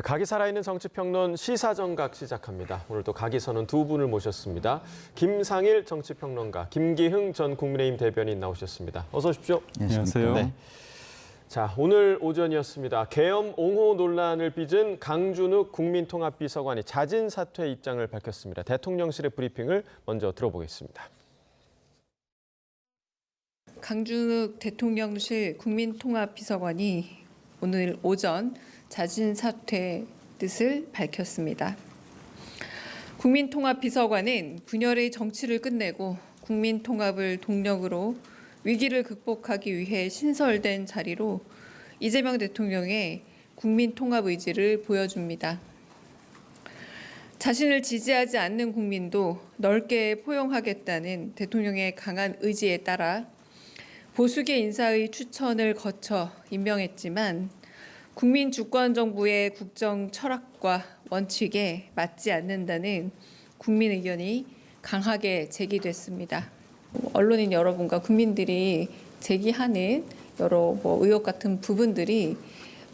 각이 살아있는 정치평론 시사정각 시작합니다. 오늘도 각이서는 두 분을 모셨습니다. 김상일 정치평론가, 김기흥 전 국민의힘 대변인 나오셨습니다. 어서 오십시오. 안녕하세요. 네. 자, 오늘 오전이었습니다. 계엄 옹호 논란을 빚은 강준욱 국민통합비서관이 자진 사퇴 입장을 밝혔습니다. 대통령실의 브리핑을 먼저 들어보겠습니다. 강준욱 대통령실 국민통합비서관이 오늘 오전 자진 사퇴 뜻을 밝혔습니다. 국민통합비서관은 분열의 정치를 끝내고 국민통합을 동력으로 위기를 극복하기 위해 신설된 자리로 이재명 대통령의 국민통합 의지를 보여줍니다. 자신을 지지하지 않는 국민도 넓게 포용하겠다는 대통령의 강한 의지에 따라 보수계 인사의 추천을 거쳐 임명했지만 국민 주권 정부의 국정 철학과 원칙에 맞지 않는다는 국민 의견이 강하게 제기됐습니다. 언론인 여러분과 국민들이 제기하는 여러 의혹 같은 부분들이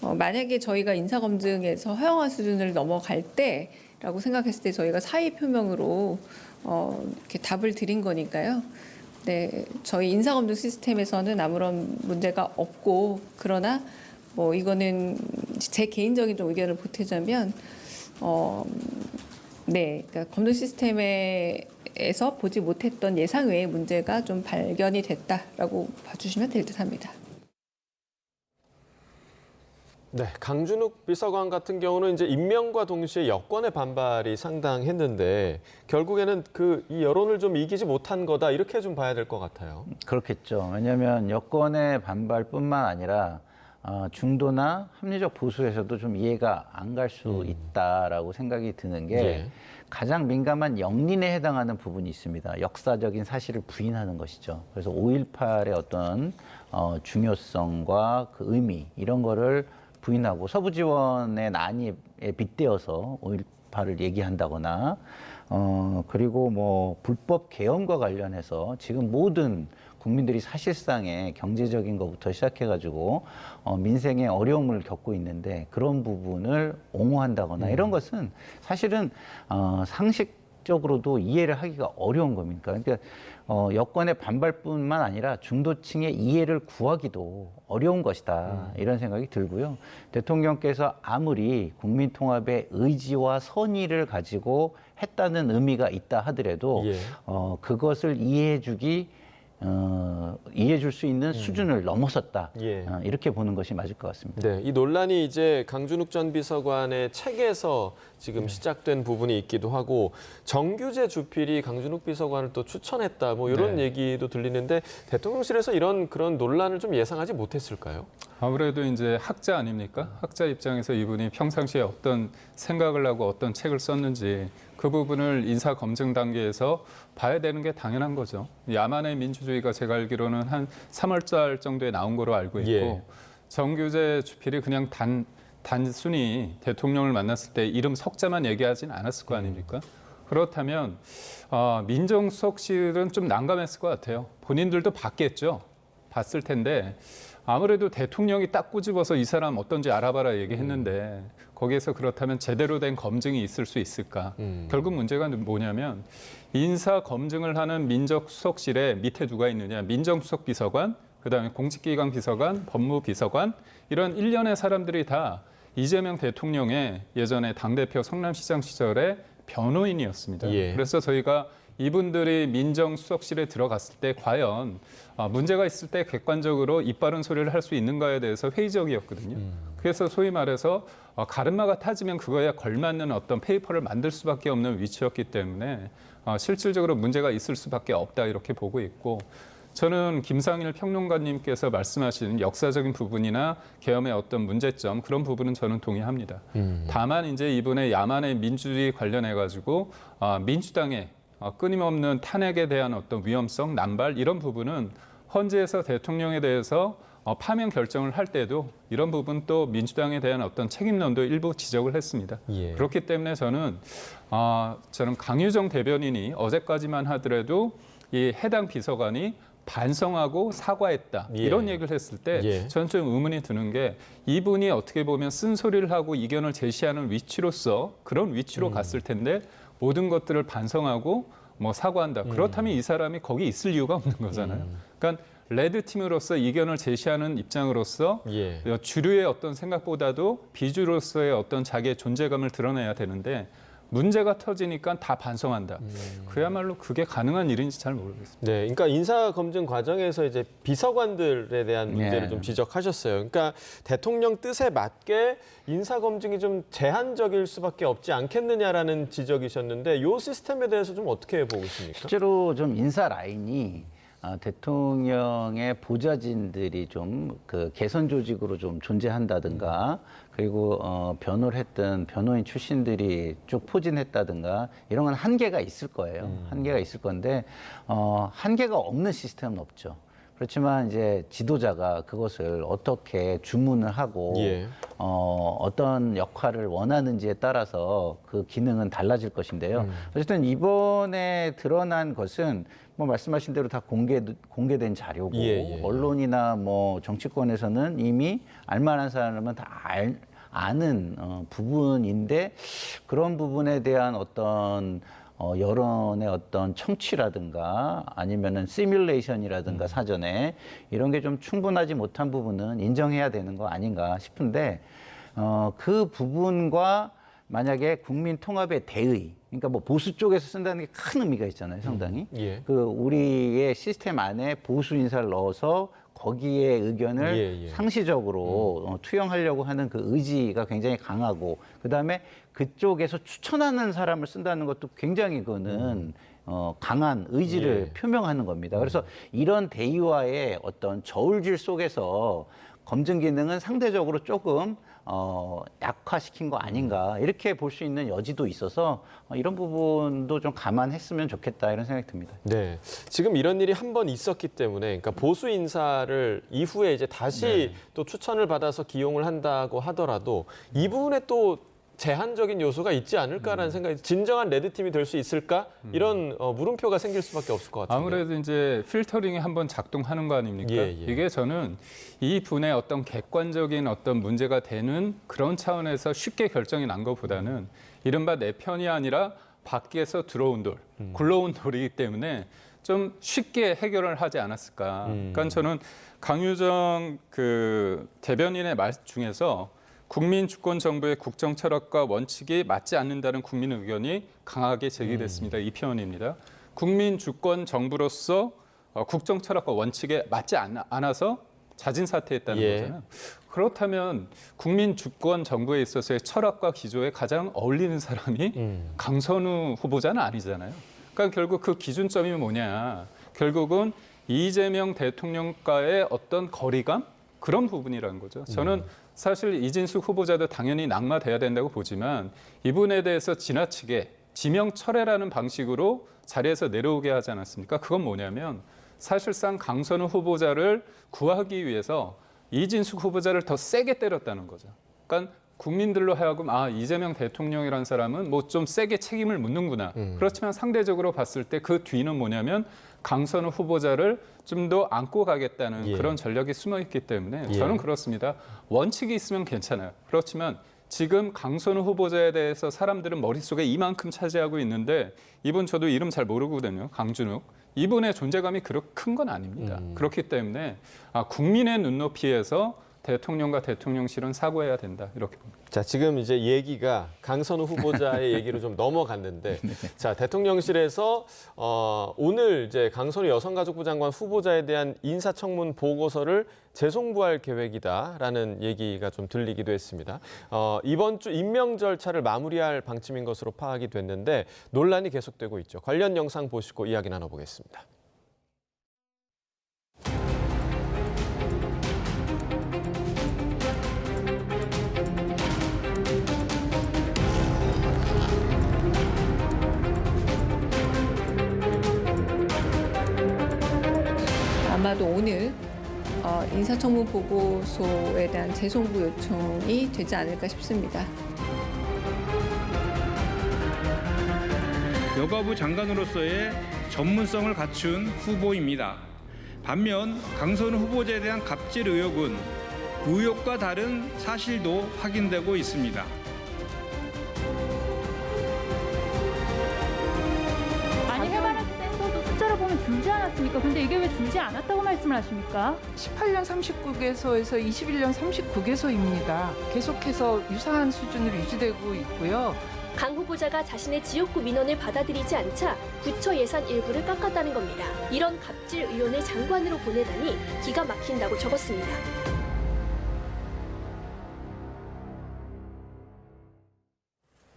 만약에 저희가 인사검증에서 허용한 수준을 넘어갈 때라고 생각했을 때 저희가 사의 표명으로 이렇게 답을 드린 거니까요. 네, 저희 인사검증 시스템에서는 아무런 문제가 없고, 그러나 이거는 제 개인적인 좀 의견을 보태자면 그러니까 검증 시스템에서 보지 못했던 예상 외의 문제가 좀 발견이 됐다라고 봐주시면 될 듯합니다. 네, 강준욱 비서관 같은 경우는 이제 임명과 동시에 여권의 반발이 상당했는데 결국에는 이 여론을 좀 이기지 못한 거다, 이렇게 좀 봐야 될 것 같아요. 그렇겠죠. 왜냐하면 여권의 반발뿐만 아니라 중도나 합리적 보수에서도 좀 이해가 안 갈 수 있다라고 생각이 드는 게 가장 민감한 영린에 해당하는 부분이 있습니다. 역사적인 사실을 부인하는 것이죠. 그래서 5.18의 어떤 중요성과 그 의미, 이런 거를 부인하고 서부 지원의 난입에 빗대어서 5.18을 얘기한다거나 그리고 불법 계엄과 관련해서 지금 모든 국민들이 사실상의 경제적인 것부터 시작해가지고 민생의 어려움을 겪고 있는데 그런 부분을 옹호한다거나 이런 것은 사실은 상식적으로도 이해를 하기가 어려운 겁니까? 그러니까 여권의 반발뿐만 아니라 중도층의 이해를 구하기도 어려운 것이다, 이런 생각이 들고요. 대통령께서 아무리 국민통합의 의지와 선의를 가지고 했다는 의미가 있다 하더라도 그것을 이해해 줄 수 있는 수준을 넘어섰다, 이렇게 보는 것이 맞을 것 같습니다. 네, 이 논란이 이제 강준욱 전 비서관의 책에서 지금 시작된 부분이 있기도 하고, 정규재 주필이 강준욱 비서관을 또 추천했다, 이런 얘기도 들리는데 대통령실에서 그런 논란을 좀 예상하지 못했을까요? 아무래도 이제 학자 아닙니까? 학자 입장에서 이분이 평상시에 어떤 생각을 하고 어떤 책을 썼는지 그 부분을 인사 검증 단계에서 봐야 되는 게 당연한 거죠. 야만의 민주주의가 제가 알기로는 한 3월달 정도에 나온 거로 알고 있고, 정규재 주필이 그냥 단순히 대통령을 만났을 때 이름 석자만 얘기하진 않았을 거 아닙니까? 그렇다면 민정수석실은 좀 난감했을 것 같아요. 본인들도 봤겠죠. 봤을 텐데 아무래도 대통령이 딱 꼬집어서 이 사람 어떤지 알아봐라 얘기했는데 거기에서 그렇다면 제대로 된 검증이 있을 수 있을까? 결국 문제가 뭐냐면 인사 검증을 하는 민정수석실에 밑에 누가 있느냐? 민정수석 비서관, 그다음에 공직기강 비서관, 법무비서관, 이런 일련의 사람들이 다 이재명 대통령의 예전에 당대표 성남시장 시절에 변호인이었습니다. 그래서 저희가 이분들이 민정수석실에 들어갔을 때 과연 문제가 있을 때 객관적으로 입바른 소리를 할 수 있는가에 대해서 회의적이었거든요. 그래서 소위 말해서 가르마가 타지면 그거에 걸맞는 어떤 페이퍼를 만들 수밖에 없는 위치였기 때문에 실질적으로 문제가 있을 수밖에 없다, 이렇게 보고 있고, 저는 김상일 평론가님께서 말씀하신 역사적인 부분이나 계엄의 어떤 문제점, 그런 부분은 저는 동의합니다. 다만 이제 이분의 야만의 민주주의 관련해가지고 민주당의 끊임없는 탄핵에 대한 어떤 위험성, 남발, 이런 부분은 헌재에서 대통령에 대해서 파면 결정을 할 때도 이런 부분 또 민주당에 대한 어떤 책임론도 일부 지적을 했습니다. 그렇기 때문에 저는 강유정 대변인이 어제까지만 하더라도 이 해당 비서관이 반성하고 사과했다 예. 이런 얘기를 했을 때 예. 저는 좀 의문이 드는 게 이분이 어떻게 보면 쓴소리를 하고 이견을 제시하는 위치로서 그런 위치로 갔을 텐데 모든 것들을 반성하고 뭐 사과한다. 그렇다면 이 사람이 거기 있을 이유가 없는 거잖아요. 그러니까 레드팀으로서 이견을 제시하는 입장으로서 예. 주류의 어떤 생각보다도 비주류로서의 어떤 자기의 존재감을 드러내야 되는데 문제가 터지니까 다 반성한다. 그야말로 그게 가능한 일인지 잘 모르겠습니다. 네, 그러니까 인사 검증 과정에서 이제 비서관들에 대한 문제를 네. 좀 지적하셨어요. 그러니까 대통령 뜻에 맞게 인사 검증이 좀 제한적일 수밖에 없지 않겠느냐라는 지적이셨는데 이 시스템에 대해서 좀 어떻게 보고 있습니까? 실제로 좀 인사 라인이 대통령의 보좌진들이 좀 그 개선 조직으로 좀 존재한다든가 그리고 변호를 했던 변호인 출신들이 쭉 포진했다든가 이런 건 한계가 있을 거예요. 한계가 있을 건데 한계가 없는 시스템은 없죠. 그렇지만 이제 지도자가 그것을 어떻게 주문을 하고 예. 어떤 역할을 원하는지에 따라서 그 기능은 달라질 것인데요. 어쨌든 이번에 드러난 것은 뭐 말씀하신 대로 다 공개된 자료고 예. 언론이나 뭐 정치권에서는 이미 알만한 사람은 다 아는 부분인데 그런 부분에 대한 어떤 여론의 어떤 청취라든가 아니면은 시뮬레이션이라든가 사전에 이런 게 좀 충분하지 못한 부분은 인정해야 되는 거 아닌가 싶은데 그 부분과 만약에 국민 통합의 대의, 그러니까 뭐 보수 쪽에서 쓴다는 게 큰 의미가 있잖아요, 상당히. 예. 그 우리의 시스템 안에 보수 인사를 넣어서 거기에 의견을 예. 상시적으로 투영하려고 하는 그 의지가 굉장히 강하고 그다음에 그쪽에서 추천하는 사람을 쓴다는 것도 굉장히 그거는 강한 의지를 예. 표명하는 겁니다. 그래서 이런 대의와의 어떤 저울질 속에서 검증 기능은 상대적으로 조금 약화시킨 거 아닌가 이렇게 볼 수 있는 여지도 있어서 이런 부분도 좀 감안했으면 좋겠다 이런 생각이 듭니다. 네, 지금 이런 일이 한 번 있었기 때문에, 그러니까 보수 인사를 이후에 이제 다시 또 추천을 받아서 기용을 한다고 하더라도 이 부분에 또 제한적인 요소가 있지 않을까라는 생각이, 진정한 레드팀이 될 수 있을까? 이런 물음표가 생길 수밖에 없을 것 같아요. 아무래도 이제 필터링이 한번 작동하는 거 아닙니까? 예. 이게 저는 이 분의 어떤 객관적인 어떤 문제가 되는 그런 차원에서 쉽게 결정이 난 것보다는 이른바 내 편이 아니라 밖에서 들어온 돌, 굴러온 돌이기 때문에 좀 쉽게 해결을 하지 않았을까. 그러니까 저는 강유정 그 대변인의 말 중에서 국민 주권 정부의 국정 철학과 원칙이 맞지 않는다는 국민 의견이 강하게 제기됐습니다. 이 표현입니다. 국민 주권 정부로서 국정 철학과 원칙에 맞지 않아서 자진 사퇴했다는 예. 거잖아요. 그렇다면 국민 주권 정부에 있어서의 철학과 기조에 가장 어울리는 사람이 강선우 후보자는 아니잖아요. 그러니까 결국 그 기준점이 뭐냐. 결국은 이재명 대통령과의 어떤 거리감? 그런 부분이라는 거죠. 저는 사실 이진숙 후보자도 당연히 낙마돼야 된다고 보지만 이분에 대해서 지나치게 지명철회라는 방식으로 자리에서 내려오게 하지 않았습니까? 그건 뭐냐면 사실상 강선우 후보자를 구하기 위해서 이진숙 후보자를 더 세게 때렸다는 거죠. 그러니까 국민들로 하여금 이재명 대통령이라는 사람은 뭐 좀 세게 책임을 묻는구나. 그렇지만 상대적으로 봤을 때 그 뒤는 뭐냐면 강선우 후보자를 좀 더 안고 가겠다는 예. 그런 전략이 숨어 있기 때문에 예. 저는 그렇습니다. 원칙이 있으면 괜찮아요. 그렇지만 지금 강선우 후보자에 대해서 사람들은 머릿속에 이만큼 차지하고 있는데 이분 저도 이름 잘 모르거든요. 강준욱. 이분의 존재감이 그렇게 큰 건 아닙니다. 그렇기 때문에 국민의 눈높이에서 대통령과 대통령실은 사과해야 된다. 이렇게 봅니다. 자, 지금 이제 얘기가 강선우 후보자의 얘기로 좀 넘어갔는데, 자, 대통령실에서 오늘 이제 강선우 여성가족부 장관 후보자에 대한 인사청문 보고서를 재송부할 계획이다라는 얘기가 좀 들리기도 했습니다. 이번 주 임명 절차를 마무리할 방침인 것으로 파악이 됐는데 논란이 계속되고 있죠. 관련 영상 보시고 이야기 나눠보겠습니다. 아마도 오늘 인사청문 보고서에 대한 재송부 요청이 되지 않을까 싶습니다. 여가부 장관으로서의 전문성을 갖춘 후보입니다. 반면 강선우 후보자에 대한 갑질 의혹은 의혹과 다른 사실도 확인되고 있습니다. 아니 해바라기 센서도 숫자를 보면 줄지 않았습니까? 근데 이게 왜 줄지 않았다고 말씀을 하십니까? 18년 39개소에서 21년 39개소입니다. 계속해서 유사한 수준으로 유지되고 있고요. 강 후보자가 자신의 지역구 민원을 받아들이지 않자 구처 예산 일부를 깎았다는 겁니다. 이런 갑질 의원을 장관으로 보내다니 기가 막힌다고 적었습니다.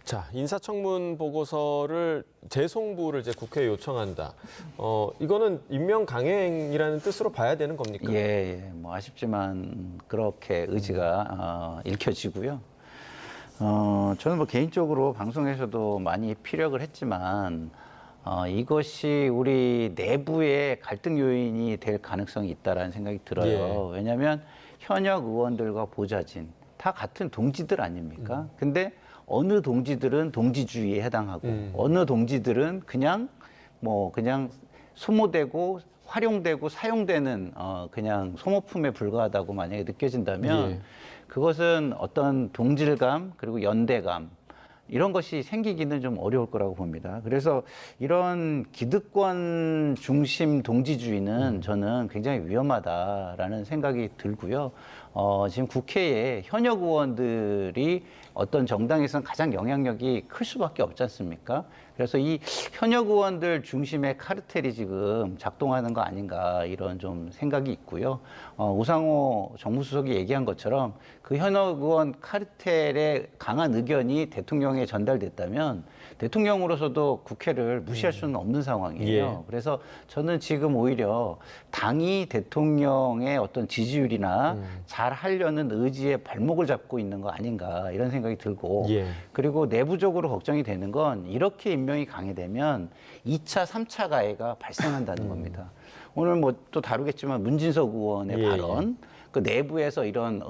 자, 인사청문 보고서를 재송부를 이제 국회에 요청한다. 이거는 임명 강행이라는 뜻으로 봐야 되는 겁니까? 예, 뭐 아쉽지만 그렇게 의지가 읽혀지고요. 저는 뭐 개인적으로 방송에서도 많이 피력을 했지만 이것이 우리 내부의 갈등 요인이 될 가능성이 있다라는 생각이 들어요. 왜냐하면 현역 의원들과 보좌진 다 같은 동지들 아닙니까? 근데 어느 동지들은 동지주의에 해당하고 어느 동지들은 그냥 소모되고 활용되고 사용되는 그냥 소모품에 불과하다고 만약에 느껴진다면 그것은 어떤 동질감 그리고 연대감 이런 것이 생기기는 좀 어려울 거라고 봅니다. 그래서 이런 기득권 중심 동지주의는 저는 굉장히 위험하다라는 생각이 들고요. 지금 국회에 현역 의원들이 어떤 정당에서는 가장 영향력이 클 수밖에 없지 않습니까? 그래서 이 현역 의원들 중심의 카르텔이 지금 작동하는 거 아닌가 이런 좀 생각이 있고요. 우상호 정무수석이 얘기한 것처럼 그 현역 의원 카르텔의 강한 의견이 대통령에 전달됐다면 대통령으로서도 국회를 무시할 수는 없는 상황이에요. 그래서 저는 지금 오히려 당이 대통령의 어떤 지지율이나 잘 하려는 의지에 발목을 잡고 있는 거 아닌가 이런 생각이 들고 그리고 내부적으로 걱정이 되는 건 이렇게 임명이 강해되면 2차, 3차 가해가 발생한다는 겁니다. 오늘 뭐 또 다루겠지만 문진석 의원의 발언, 그 내부에서 이런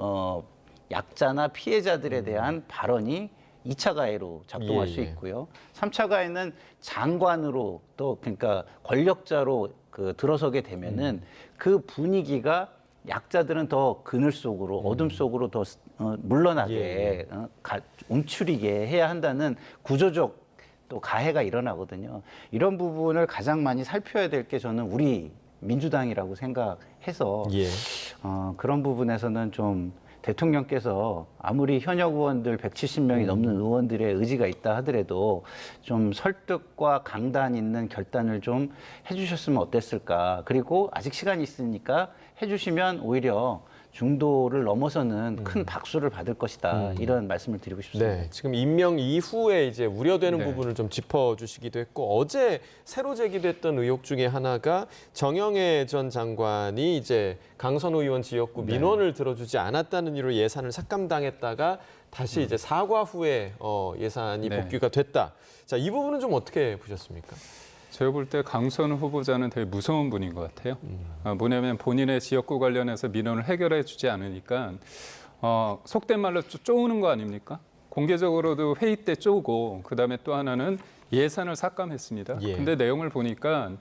약자나 피해자들에 대한 발언이 2차 가해로 작동할 수 있고요. 3차 가해는 장관으로 또 그러니까 권력자로 들어서게 되면은 그 분위기가 약자들은 더 그늘 속으로 어둠 속으로 더 물러나게 움츠리게 해야 한다는 구조적 또 가해가 일어나거든요. 이런 부분을 가장 많이 살펴야 될 게 저는 우리 민주당이라고 생각해서 그런 부분에서는 좀 대통령께서 아무리 현역 의원들 170명이 넘는 의원들의 의지가 있다 하더라도 좀 설득과 강단 있는 결단을 좀 해주셨으면 어땠을까. 그리고 아직 시간이 있으니까 해주시면 오히려 중도를 넘어서는 큰 박수를 받을 것이다. 이런 말씀을 드리고 싶습니다. 네, 지금 임명 이후에 이제 우려되는 부분을 좀 짚어주시기도 했고 어제 새로 제기됐던 의혹 중에 하나가 정영애 전 장관이 이제 강선우 의원 지역구 민원을 들어주지 않았다는 이유로 예산을 삭감당했다가 다시 이제 사과 후에 예산이 복귀가 됐다. 자, 이 부분은 좀 어떻게 보셨습니까? 제가 볼 때 강선우 후보자는 되게 무서운 분인 것 같아요. 뭐냐면 본인의 지역구 관련해서 민원을 해결해 주지 않으니까 속된 말로 쪼우는 거 아닙니까? 공개적으로도 회의 때 쪼고 그다음에 또 하나는 예산을 삭감했습니다. 근데 내용을 보니까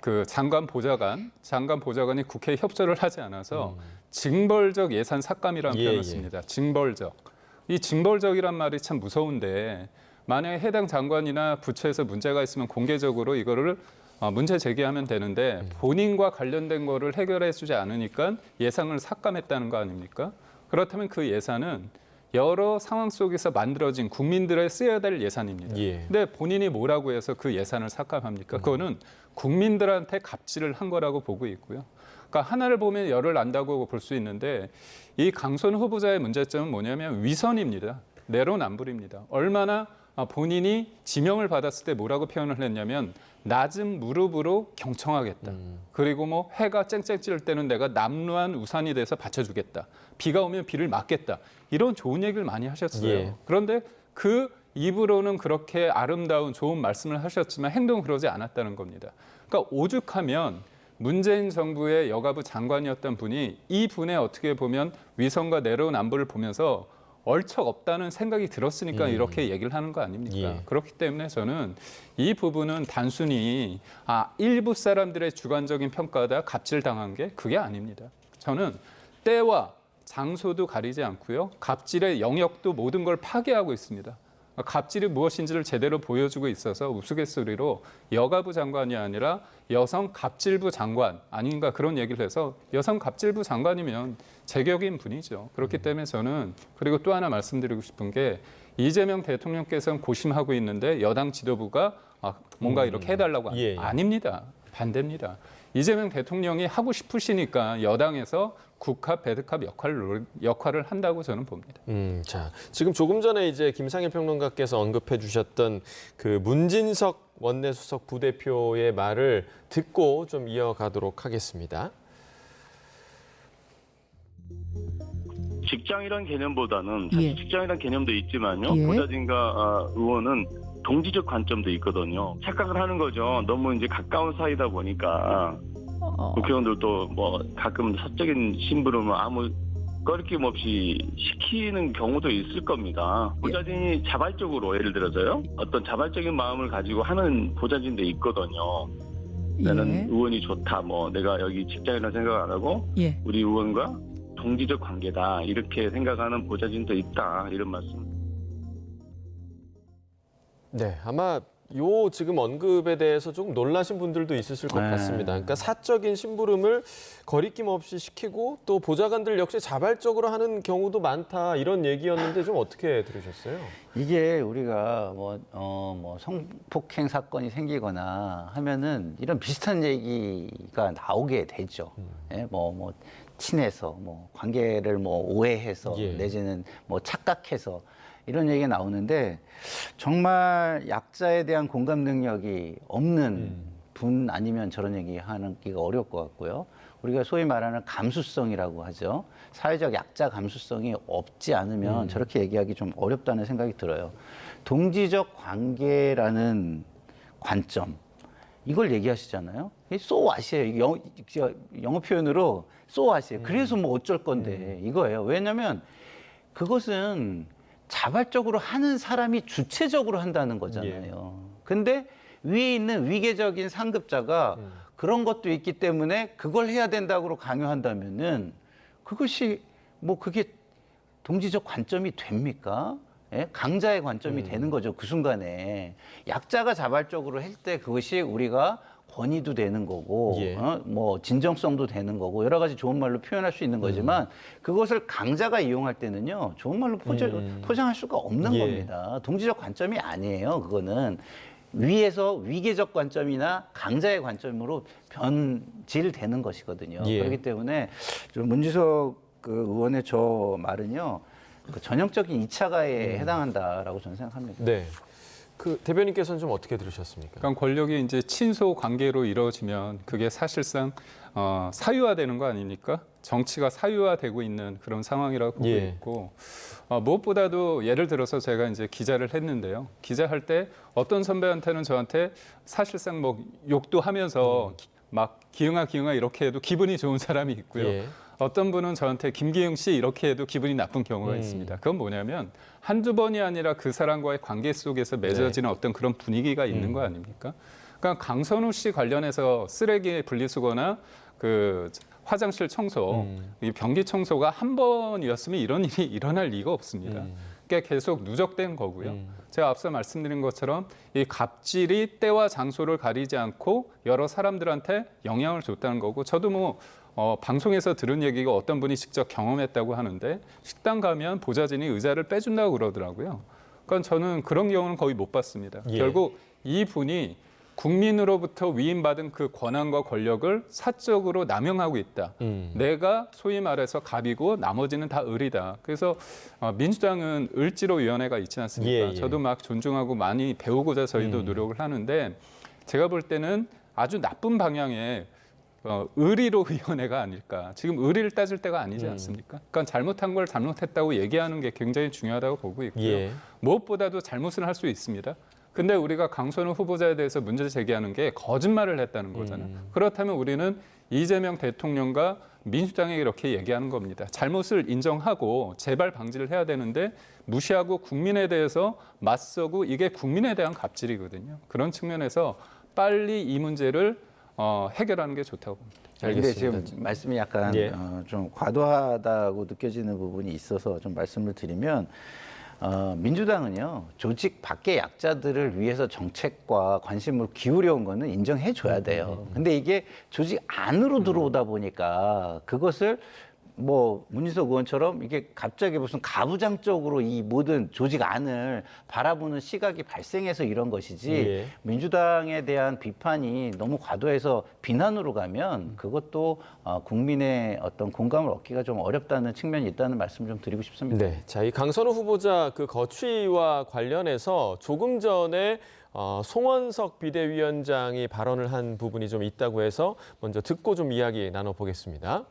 그 장관 보좌관이 국회에 협조를 하지 않아서 징벌적 예산 삭감이라는 표현을 씁니다. 징벌적. 이 징벌적이란 말이 참 무서운데 만약에 해당 장관이나 부처에서 문제가 있으면 공개적으로 이거를 문제 제기하면 되는데 본인과 관련된 거를 해결해 주지 않으니까 예산을 삭감했다는 거 아닙니까? 그렇다면 그 예산은 여러 상황 속에서 만들어진 국민들의 쓰여야 될 예산입니다. 근데 본인이 뭐라고 해서 그 예산을 삭감합니까? 그거는 국민들한테 갑질을 한 거라고 보고 있고요. 그러니까 하나를 보면 열을 안다고 볼 수 있는데 이 강선우 후보자의 문제점은 뭐냐면 위선입니다. 내로남불입니다. 얼마나 본인이 지명을 받았을 때 뭐라고 표현을 했냐면 낮은 무릎으로 경청하겠다. 그리고 뭐 해가 쨍쨍 찔 때는 내가 남루한 우산이 돼서 받쳐주겠다. 비가 오면 비를 막겠다. 이런 좋은 얘기를 많이 하셨어요. 그런데 그 입으로는 그렇게 아름다운 좋은 말씀을 하셨지만 행동은 그러지 않았다는 겁니다. 그러니까 오죽하면 문재인 정부의 여가부 장관이었던 분이 이 분의 어떻게 보면 위선과 내로남불을 보면서 얼척 없다는 생각이 들었으니까 이렇게 얘기를 하는 거 아닙니까? 예. 그렇기 때문에 저는 이 부분은 단순히 일부 사람들의 주관적인 평가다 갑질당한 게 그게 아닙니다. 저는 때와 장소도 가리지 않고요. 갑질의 영역도 모든 걸 파괴하고 있습니다. 갑질이 무엇인지를 제대로 보여주고 있어서 우스갯소리로 여가부 장관이 아니라 여성 갑질부 장관 아닌가 그런 얘기를 해서 여성 갑질부 장관이면 제격인 분이죠. 그렇기 때문에 저는 그리고 또 하나 말씀드리고 싶은 게 이재명 대통령께서는 고심하고 있는데 여당 지도부가 뭔가 이렇게 해달라고 예, 예. 아닙니다. 반대입니다. 이재명 대통령이 하고 싶으시니까 여당에서 국합, 배드캅 역할을 한다고 저는 봅니다. 자, 지금 조금 전에 이제 김상일 평론가께서 언급해 주셨던 그 문진석 원내수석 부대표의 말을 듣고 좀 이어가도록 하겠습니다. 직장이란 개념보다는 사실 직장이란 개념도 있지만요. 예. 보좌진과 의원은 동지적 관점도 있거든요. 착각을 하는 거죠. 너무 이제 가까운 사이다 보니까 국회의원들도 뭐 가끔 사적인 심부름을 아무 꺼리낌 없이 시키는 경우도 있을 겁니다. 보좌진이 자발적으로 예를 들어서요. 어떤 자발적인 마음을 가지고 하는 보좌진도 있거든요. 나는 의원이 좋다. 뭐 내가 여기 직장이라 생각 안 하고 우리 의원과 동지적 관계다. 이렇게 생각하는 보좌진도 있다. 이런 말씀. 네, 아마 요 지금 언급에 대해서 조금 놀라신 분들도 있으실 것 같습니다. 그러니까 사적인 심부름을 거리낌 없이 시키고 또 보좌관들 역시 자발적으로 하는 경우도 많다 이런 얘기였는데 좀 어떻게 들으셨어요? 이게 우리가 뭐 성폭행 사건이 생기거나 하면은 이런 비슷한 얘기가 나오게 되죠. 예, 뭐 친해서 뭐 관계를 뭐 오해해서 예. 내지는 뭐 착각해서 이런 얘기가 나오는데 정말 약자에 대한 공감 능력이 없는 분 아니면 저런 얘기하기가 어려울 것 같고요. 우리가 소위 말하는 감수성이라고 하죠. 사회적 약자 감수성이 없지 않으면 저렇게 얘기하기 좀 어렵다는 생각이 들어요. 동지적 관계라는 관점 이걸 얘기하시잖아요. so what이에요. 영어 표현으로 so what이에요. 그래서 뭐 어쩔 건데 이거예요. 왜냐하면 그것은 자발적으로 하는 사람이 주체적으로 한다는 거잖아요. 근데 위에 있는 위계적인 상급자가 그런 것도 있기 때문에 그걸 해야 된다고 강요한다면은 그것이 뭐 그게 동지적 관점이 됩니까? 예? 강자의 관점이 되는 거죠. 그 순간에 약자가 자발적으로 할 때 그것이 우리가 권위도 되는 거고, 예. 뭐 진정성도 되는 거고 여러 가지 좋은 말로 표현할 수 있는 거지만 그것을 강자가 이용할 때는요 좋은 말로 포장할 수가 없는 예. 겁니다. 동지적 관점이 아니에요. 그거는 위에서 위계적 관점이나 강자의 관점으로 변질되는 것이거든요. 예. 그렇기 때문에 좀 문지석 그 의원의 저 말은요 그 전형적인 2차 가해에 해당한다라고 저는 생각합니다. 네. 그 대변인께서는 좀 어떻게 들으셨습니까? 그러니까 권력이 이제 친소 관계로 이루어지면 그게 사실상 사유화되는 거 아닙니까? 정치가 사유화되고 있는 그런 상황이라고 보고 예. 있고 무엇보다도 예를 들어서 제가 이제 기자를 했는데요. 기자할 때 어떤 선배한테는 저한테 사실상 뭐 욕도 하면서 막 기응아 이렇게 해도 기분이 좋은 사람이 있고요. 예. 어떤 분은 저한테 김기영 씨 이렇게 해도 기분이 나쁜 경우가 있습니다. 그건 뭐냐면 한두 번이 아니라 그 사람과의 관계 속에서 맺어지는 어떤 그런 분위기가 있는 거 아닙니까? 그러니까 강선우 씨 관련해서 쓰레기 분리수거나 그 화장실 청소, 이 변기 청소가 한 번이었으면 이런 일이 일어날 리가 없습니다. 그게 계속 누적된 거고요. 제가 앞서 말씀드린 것처럼 이 갑질이 때와 장소를 가리지 않고 여러 사람들한테 영향을 줬다는 거고 저도 뭐 방송에서 들은 얘기가 어떤 분이 직접 경험했다고 하는데 식당 가면 보좌진이 의자를 빼준다고 그러더라고요. 그러니까 저는 그런 경우는 거의 못 봤습니다. 예. 결국 이 분이 국민으로부터 위임받은 그 권한과 권력을 사적으로 남용하고 있다. 내가 소위 말해서 갑이고 나머지는 다 을이다. 그래서 민주당은 을지로위원회가 있지 않습니까? 예, 예. 저도 막 존중하고 많이 배우고자 저희도 노력을 하는데 제가 볼 때는 아주 나쁜 방향의 의리로 위원회가 아닐까. 지금 의리를 따질 때가 아니지 않습니까? 그러니까 잘못한 걸 잘못했다고 얘기하는 게 굉장히 중요하다고 보고 있고요. 예. 무엇보다도 잘못을 할 수 있습니다. 근데 우리가 강선우 후보자에 대해서 문제 제기하는 게 거짓말을 했다는 거잖아요. 그렇다면 우리는 이재명 대통령과 민주당이 이렇게 얘기하는 겁니다. 잘못을 인정하고 재발 방지를 해야 되는데 무시하고 국민에 대해서 맞서고 이게 국민에 대한 갑질이거든요. 그런 측면에서 빨리 이 문제를 해결하는 게 좋다고 봅니다. 근데 지금 말씀이 약간 예. 좀 과도하다고 느껴지는 부분이 있어서 좀 말씀을 드리면 민주당은요 조직 밖의 약자들을 위해서 정책과 관심을 기울여온 거는 인정해 줘야 돼요. 근데 이게 조직 안으로 들어오다 보니까 그것을 뭐 문희석 의원처럼 이게 갑자기 무슨 가부장적으로 이 모든 조직 안을 바라보는 시각이 발생해서 이런 것이지 예. 민주당에 대한 비판이 너무 과도해서 비난으로 가면 그것도 국민의 어떤 공감을 얻기가 좀 어렵다는 측면이 있다는 말씀 좀 드리고 싶습니다. 네, 자, 이 강선우 후보자 그 거취와 관련해서 조금 전에 송원석 비대위원장이 발언을 한 부분이 좀 있다고 해서 먼저 듣고 좀 이야기 나눠보겠습니다.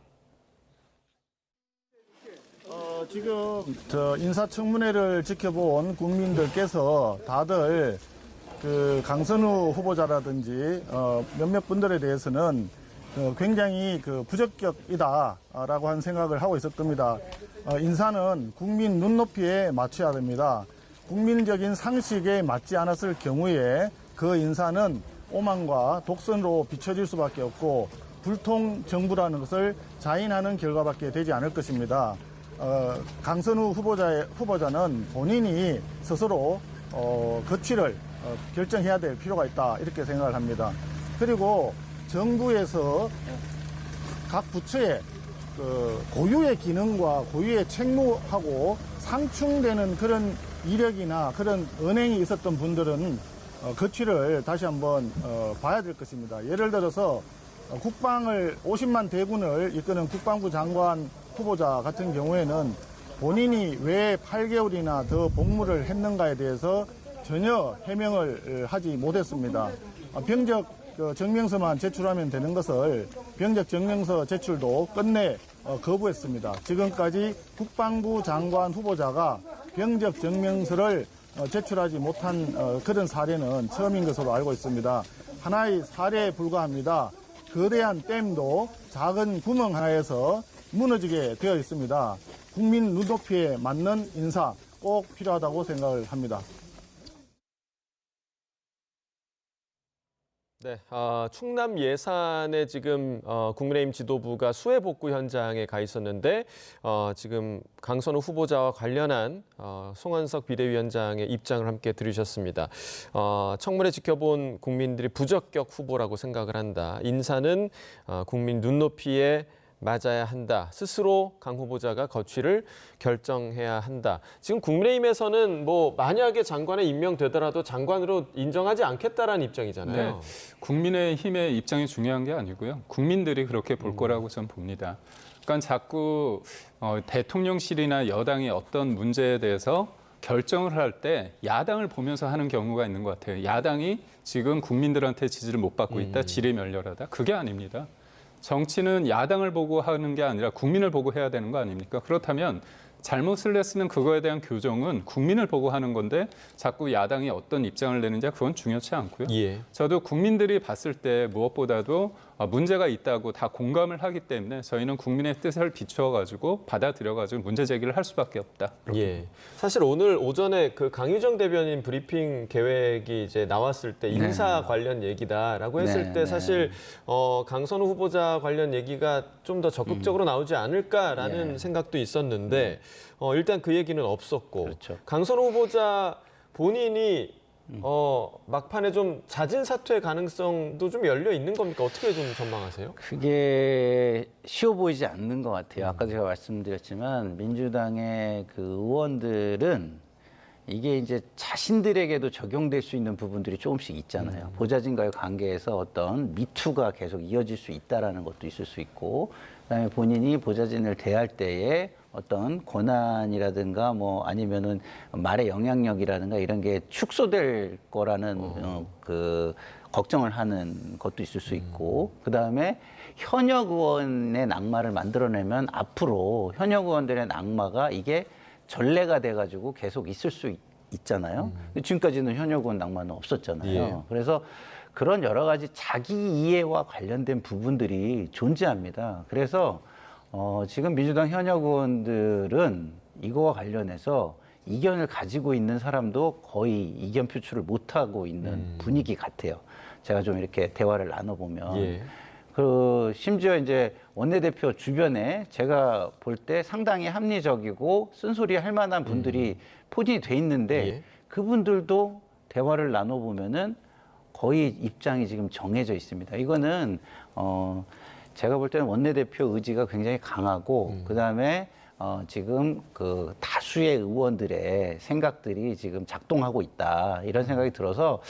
지금 인사청문회를 지켜본 국민들께서 다들 그 강선우 후보자라든지 몇몇 분들에 대해서는 굉장히 부적격이다라고 하는 생각을 하고 있을 겁니다. 인사는 국민 눈높이에 맞춰야 됩니다. 국민적인 상식에 맞지 않았을 경우에 그 인사는 오만과 독선으로 비춰질 수밖에 없고 불통 정부라는 것을 자인하는 결과밖에 되지 않을 것입니다. 강선우 후보자는 본인이 스스로 거취를 결정해야 될 필요가 있다 이렇게 생각을 합니다. 그리고 정부에서 각 부처의 고유의 기능과 고유의 책무하고 상충되는 그런 이력이나 그런 언행이 있었던 분들은 거취를 다시 한번 봐야 될 것입니다. 예를 들어서 국방을 50만 대군을 이끄는 국방부 장관 후보자 같은 경우에는 본인이 왜 8개월이나 더 복무를 했는가에 대해서 전혀 해명을 하지 못했습니다. 병적 증명서만 제출하면 되는 것을 병적 증명서 제출도 끝내 거부했습니다. 지금까지 국방부 장관 후보자가 병적 증명서를 제출하지 못한 그런 사례는 처음인 것으로 알고 있습니다. 하나의 사례에 불과합니다. 거대한 댐도 작은 구멍 하나에서 무너지게 되어 있습니다. 국민 눈높이에 맞는 인사 꼭 필요하다고 생각을 합니다. 네, 충남 예산에 지금 국민의힘 지도부가 수해 복구 현장에 가 있었는데 지금 강선우 후보자와 관련한 송원석 비대위원장의 입장을 함께 들으셨습니다. 청문회 지켜본 국민들이 부적격 후보라고 생각을 한다. 인사는 국민 눈높이에 맞아야 한다. 스스로 강 후보자가 거취를 결정해야 한다. 지금 국민의힘에서는 뭐 만약에 장관에 임명되더라도 장관으로 인정하지 않겠다라는 입장이잖아요. 네, 국민의힘의 입장이 중요한 게 아니고요. 국민들이 그렇게 볼 거라고 저는 봅니다. 그러니까 자꾸 대통령실이나 여당이 어떤 문제에 대해서 결정을 할 때 야당을 보면서 하는 경우가 있는 것 같아요. 야당이 지금 국민들한테 지지를 못 받고 있다, 질이 멸렬하다. 그게 아닙니다. 정치는 야당을 보고 하는 게 아니라 국민을 보고 해야 되는 거 아닙니까? 그렇다면 잘못을 했으면 그거에 대한 교정은 국민을 보고 하는 건데 자꾸 야당이 어떤 입장을 내는지 그건 중요치 않고요. 예. 저도 국민들이 봤을 때 무엇보다도 문제가 있다고 다 공감을 하기 때문에 저희는 국민의 뜻을 비추어가지고 받아들여가지고 문제 제기를 할 수밖에 없다. 예. 사실 오늘 오전에 그 강유정 대변인 브리핑 계획이 이제 나왔을 때 인사 관련 얘기다라고 했을 때 사실 강선우 후보자 관련 얘기가 좀 더 적극적으로 나오지 않을까라는 생각도 있었는데 일단 그 얘기는 없었고 그렇죠. 강선우 후보자 본인이 막판에 좀 자진 사퇴 가능성도 좀 열려 있는 겁니까? 어떻게 좀 전망하세요? 그게 쉬워 보이지 않는 것 같아요. 아까 제가 말씀드렸지만 민주당의 그 의원들은 이게 이제 자신들에게도 적용될 수 있는 부분들이 조금씩 있잖아요. 보좌진과의 관계에서 어떤 미투가 계속 이어질 수 있다라는 것도 있을 수 있고, 그다음에 본인이 보좌진을 대할 때에 어떤 권한이라든가 뭐 아니면은 말의 영향력이라든가 이런 게 축소될 거라는 그 걱정을 하는 것도 있을 수 있고, 그다음에 현역 의원의 낙마를 만들어내면 앞으로 현역 의원들의 낙마가 이게 전례가 돼가지고 계속 있을 수 있잖아요. 지금까지는 현역 의원 낙마는 없었잖아요. 예. 그래서 그런 여러 가지 자기 이해와 관련된 부분들이 존재합니다. 그래서 지금 민주당 현역 의원들은 이거와 관련해서 이견을 가지고 있는 사람도 거의 이견 표출을 못하고 있는 분위기 같아요. 제가 좀 이렇게 대화를 나눠보면. 예. 그 심지어 이제 원내대표 주변에 제가 볼 때 상당히 합리적이고 쓴소리 할 만한 분들이 포진이 돼 있는데 예. 그분들도 대화를 나눠보면은 거의 입장이 지금 정해져 있습니다. 이거는 제가 볼 때는 원내대표 의지가 굉장히 강하고 그다음에 지금 그 다수의 의원들의 생각들이 지금 작동하고 있다 이런 생각이 들어서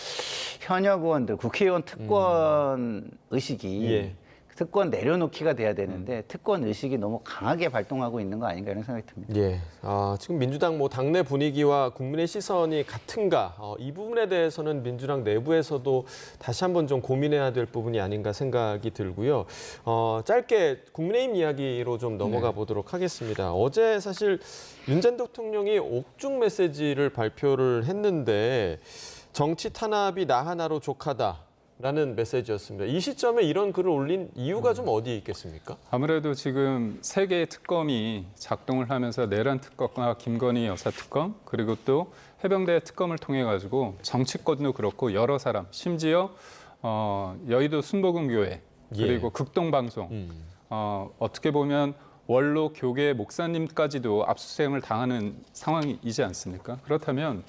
현역 의원들 국회의원 특권 의식이 예. 특권 내려놓기가 돼야 되는데 특권 의식이 너무 강하게 발동하고 있는 거 아닌가 이런 생각이 듭니다. 예. 지금 민주당 뭐 당내 분위기와 국민의 시선이 같은가? 이 부분에 대해서는 민주당 내부에서도 다시 한번 좀 고민해야 될 부분이 아닌가 생각이 들고요. 짧게 국민의힘 이야기로 좀 넘어가 보도록 하겠습니다. 어제 사실 윤 전 대통령이 옥중 메시지를 발표를 했는데 정치 탄압이 나 하나로 족하다. 라는 메시지였습니다. 이 시점에 이런 글을 올린 이유가 좀 어디에 있겠습니까? 아무래도 지금 세 개의 특검이 작동을 하면서 내란 특검과 김건희 여사 특검 그리고 또 해병대 특검을 통해 가지고 정치권도 그렇고 여러 사람 심지어 여의도 순복음교회 그리고 극동방송 어떻게 보면 원로 교계 목사님까지도 압수수색을 당하는 상황이지 않습니까? 그렇다면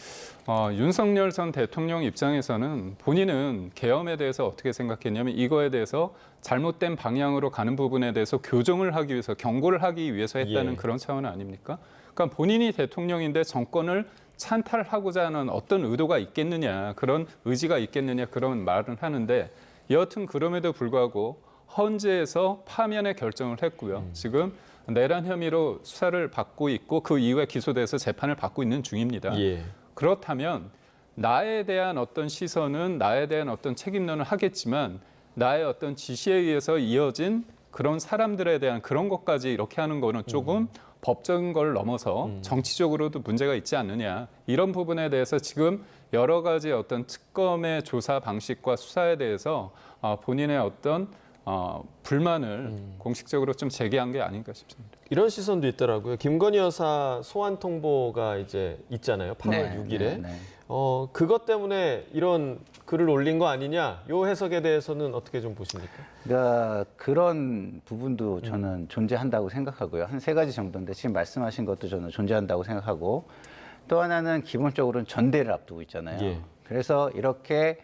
윤석열 전 대통령 입장에서는 본인은 계엄에 대해서 어떻게 생각했냐면 이거에 대해서 잘못된 방향으로 가는 부분에 대해서 교정을 하기 위해서 경고를 하기 위해서 했다는 그런 차원 아닙니까? 그러니까 본인이 대통령인데 정권을 찬탈하고자 하는 어떤 의도가 있겠느냐, 그런 의지가 있겠느냐 그런 말은 하는데 여하튼 그럼에도 불구하고 헌재에서 파면의 결정을 했고요. 지금 내란 혐의로 수사를 받고 있고 그 이후에 기소돼서 재판을 받고 있는 중입니다. 예. 그렇다면 나에 대한 어떤 시선은 나에 대한 어떤 책임론을 하겠지만 나의 어떤 지시에 의해서 이어진 그런 사람들에 대한 그런 것까지 이렇게 하는 거는 조금 법적인 걸 넘어서 정치적으로도 문제가 있지 않느냐. 이런 부분에 대해서 지금 여러 가지 어떤 특검의 조사 방식과 수사에 대해서 본인의 어떤 불만을 공식적으로 좀 제기한 게 아닌가 싶습니다. 이런 시선도 있더라고요. 김건희 여사 소환 통보가 이제 있잖아요. 8월 네, 6일에. 네, 네. 그것 때문에 이런 글을 올린 거 아니냐? 요 해석에 대해서는 어떻게 좀 보십니까? 그러니까 그런 부분도 저는 존재한다고 생각하고요. 한 세 가지 정도인데 지금 말씀하신 것도 저는 존재한다고 생각하고 또 하나는 기본적으로는 전대를 앞두고 있잖아요. 예. 그래서 이렇게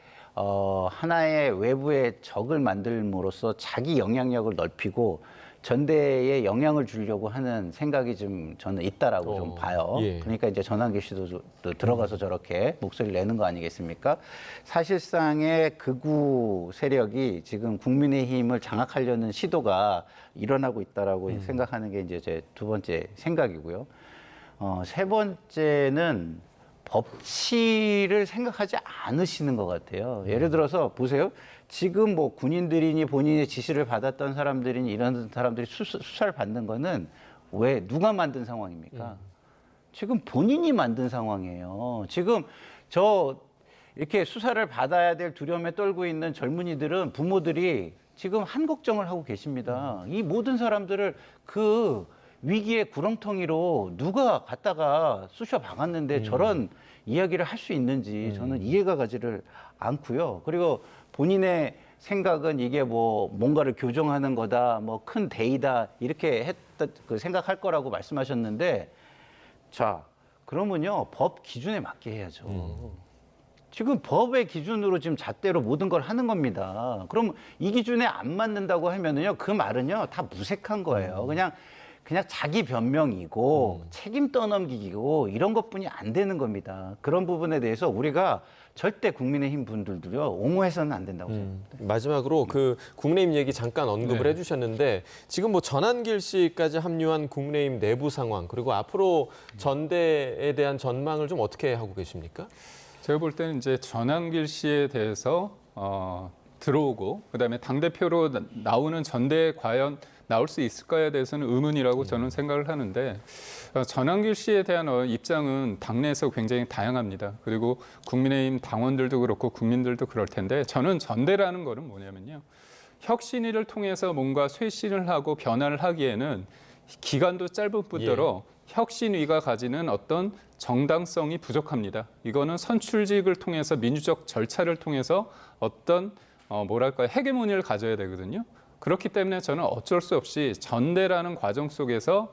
하나의 외부의 적을 만들므로써 자기 영향력을 넓히고 전대에 영향을 주려고 하는 생각이 좀 저는 있다라고 좀 봐요. 예. 그러니까 이제 전환기 씨도 들어가서 저렇게 목소리를 내는 거 아니겠습니까? 사실상의 극우 세력이 지금 국민의힘을 장악하려는 시도가 일어나고 있다라고 생각하는 게 이제 제 두 번째 생각이고요. 세 번째는 법치를 생각하지 않으시는 것 같아요. 예를 들어서 보세요. 지금 뭐 군인들이니 본인의 지시를 받았던 사람들이니 이런 사람들이 수사를 받는 거는 왜 누가 만든 상황입니까? 지금 본인이 만든 상황이에요. 지금 이렇게 수사를 받아야 될 두려움에 떨고 있는 젊은이들은 부모들이 지금 한 걱정을 하고 계십니다. 이 모든 사람들을 그 위기의 구렁텅이로 누가 갖다가 쑤셔 박았는데 저런 이야기를 할 수 있는지 저는 이해가 가지를 않고요. 그리고 본인의 생각은 이게 뭐 뭔가를 교정하는 거다, 뭐 큰 대의다 이렇게 생각할 거라고 말씀하셨는데 자 그러면요 법 기준에 맞게 해야죠. 지금 법의 기준으로 지금 잣대로 모든 걸 하는 겁니다. 그럼 이 기준에 안 맞는다고 하면은요 그 말은요 다 무색한 거예요. 그냥 자기 변명이고 책임 떠넘기고 이런 것뿐이 안 되는 겁니다. 그런 부분에 대해서 우리가 절대 국민의힘 분들도요 옹호해서는 안 된다고 생각합니다. 마지막으로 그 국민의힘 얘기 잠깐 언급을 해주셨는데 지금 뭐 전한길 씨까지 합류한 국민의힘 내부 상황 그리고 앞으로 전대에 대한 전망을 좀 어떻게 하고 계십니까? 제가 볼 때는 이제 전한길 씨에 대해서 들어오고 그다음에 당대표로 나오는 전대에 과연 나올 수 있을까에 대해서는 의문이라고 저는 생각을 하는데 전한길 씨에 대한 입장은 당내에서 굉장히 다양합니다. 그리고 국민의힘 당원들도 그렇고 국민들도 그럴 텐데 저는 전대라는 거는 뭐냐면요. 혁신위를 통해서 뭔가 쇄신을 하고 변화를 하기에는 기간도 짧은 뿐더러 혁신위가 가지는 어떤 정당성이 부족합니다. 이거는 선출직을 통해서 민주적 절차를 통해서 어떤 헤게모니를 가져야 되거든요. 그렇기 때문에 저는 어쩔 수 없이 전대라는 과정 속에서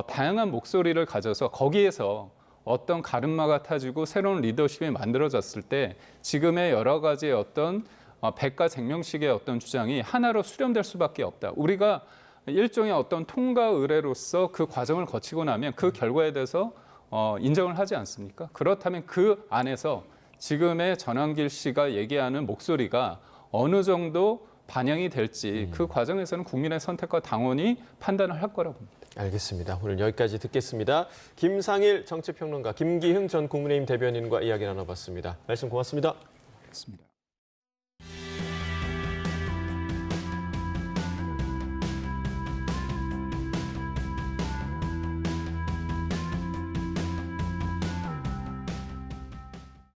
다양한 목소리를 가져서 거기에서 어떤 가르마가 타지고 새로운 리더십이 만들어졌을 때 지금의 여러 가지의 어떤 백가쟁명식의 어떤 주장이 하나로 수렴될 수밖에 없다. 우리가 일종의 어떤 통과 의례로서 그 과정을 거치고 나면 그 결과에 대해서 인정을 하지 않습니까? 그렇다면 그 안에서 지금의 전한길 씨가 얘기하는 목소리가 어느 정도 반영이 될지 그 과정에서는 국민의 선택과 당원이 판단을 할 거라고 봅니다. 알겠습니다. 오늘 여기까지 듣겠습니다. 김상일 정치평론가, 김기흥 전 국민의힘 대변인과 이야기 나눠봤습니다. 말씀 고맙습니다. 맞습니다.